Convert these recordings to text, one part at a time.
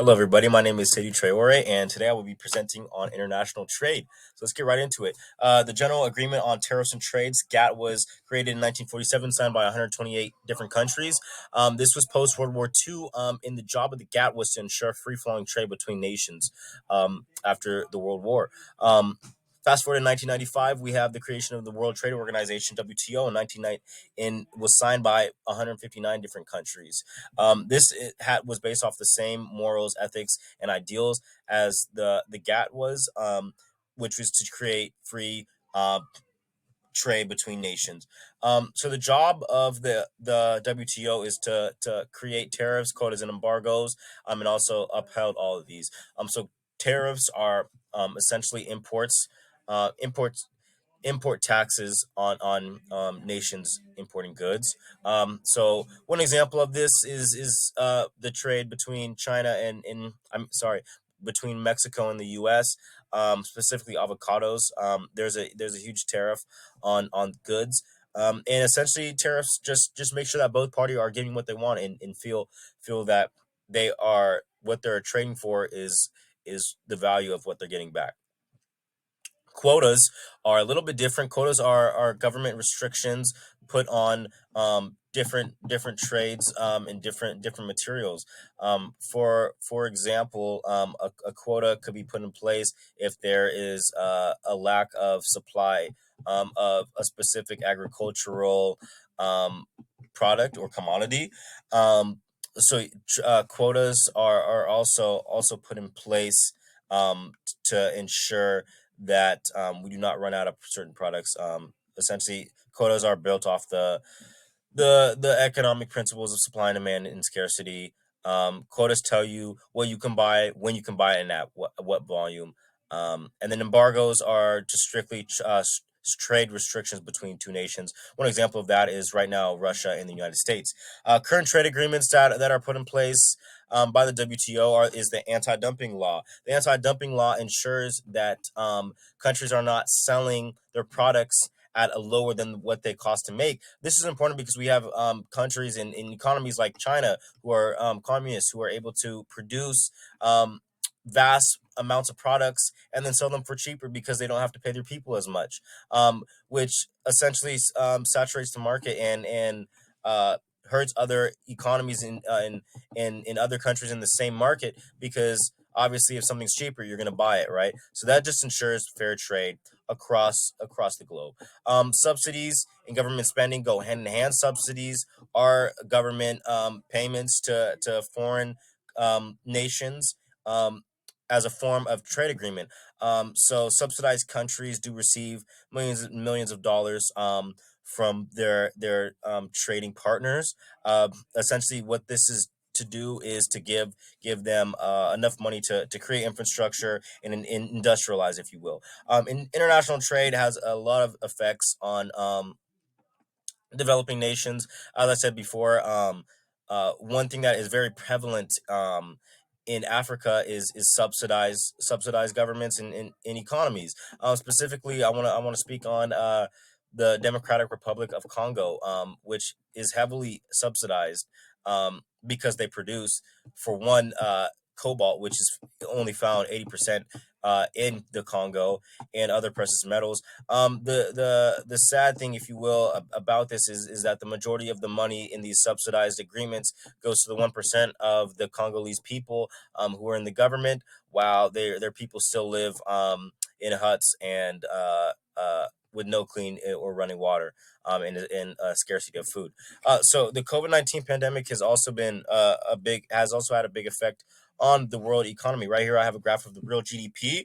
Hello, everybody. My name is Sadie Traore, and today I will be presenting on international trade. So let's get right into it. The General Agreement on Tariffs and Trades (GATT) was created in 1947, signed by 128 different countries. This was post World War II, and the job of the GATT was to ensure free flowing trade between nations after the World War. Fast forward to 1995, we have the creation of the World Trade Organization (WTO) in 1990, and was signed by 159 different countries. This hat was based off the same morals, ethics, and ideals as the GATT was, which was to create free trade between nations. So the job of the WTO is to create tariffs, quotas, and embargoes, and also upheld all of these. So tariffs are essentially imports import taxes on nations importing goods. So one example of this is the trade between China and I'm sorry, between Mexico and the U.S. Specifically avocados. There's a huge tariff on goods. And essentially tariffs just make sure that both parties are getting what they want and feel that they are what they're trading for is the value of what they're getting back. Quotas are a little bit different. Quotas are government restrictions put on different trades and different materials. For example, a quota could be put in place if there is a lack of supply of a specific agricultural um, product or commodity. Quotas are also put in place to ensure that we do not run out of certain products. Essentially, quotas are built off the economic principles of supply and demand and scarcity. Quotas tell you what you can buy, when you can buy it, and at what volume. And then embargoes are just strictly trade restrictions between two nations. One example of that is right now Russia and the United States. Current trade agreements that are put in place by the WTO is the anti-dumping law. The anti-dumping law ensures that countries are not selling their products at a lower than what they cost to make. This is important because we have countries in economies like China who are communists who are able to produce vast amounts of products and then sell them for cheaper because they don't have to pay their people as much, which essentially saturates the market and uh, hurts other economies in other countries in the same market because obviously if something's cheaper you're going to buy it, right? So that just ensures fair trade across the globe. Subsidies and government spending go hand in hand. Subsidies are government payments to foreign nations as a form of trade agreement. So subsidized countries do receive millions and millions of dollars from their trading partners. Essentially, what this is to do is to give them enough money to create infrastructure and industrialize, if you will. International trade has a lot of effects on developing nations. As I said before, one thing that is very prevalent in Africa is subsidized governments and economies. Specifically, I want to speak on the Democratic Republic of Congo, which is heavily subsidized because they produce, for one, cobalt, which is only found 80% in the Congo, and other precious metals. The sad thing, if you will, about this is that the majority of the money in these subsidized agreements goes to the 1% of the Congolese people who are in the government, while their people still live in huts and with no clean or running water and scarcity of food. So the COVID-19 pandemic has also had a big effect on the world economy. Right here, I have a graph of the real GDP.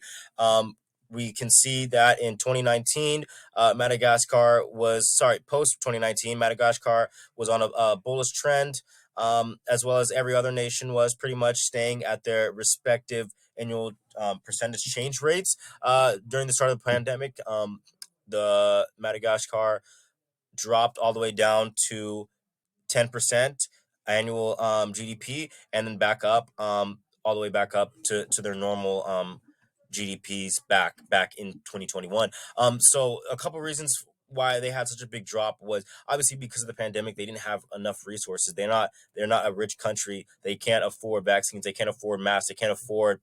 We can see that in 2019, post 2019, Madagascar was on a bullish trend, as well as every other nation was pretty much staying at their respective annual percentage change rates. During the start of the pandemic, the Madagascar dropped all the way down to 10% annual GDP, and then back up all the way back up to their normal GDPs back in 2021. So a couple reasons why they had such a big drop was obviously because of the pandemic. They didn't have enough resources. They're not a rich country. They can't afford vaccines. They can't afford masks. They can't afford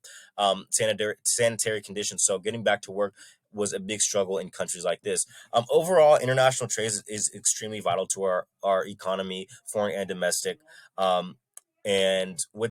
sanitary conditions. So getting back to work was a big struggle in countries like this. Overall, international trade is extremely vital to our economy, foreign and domestic. And with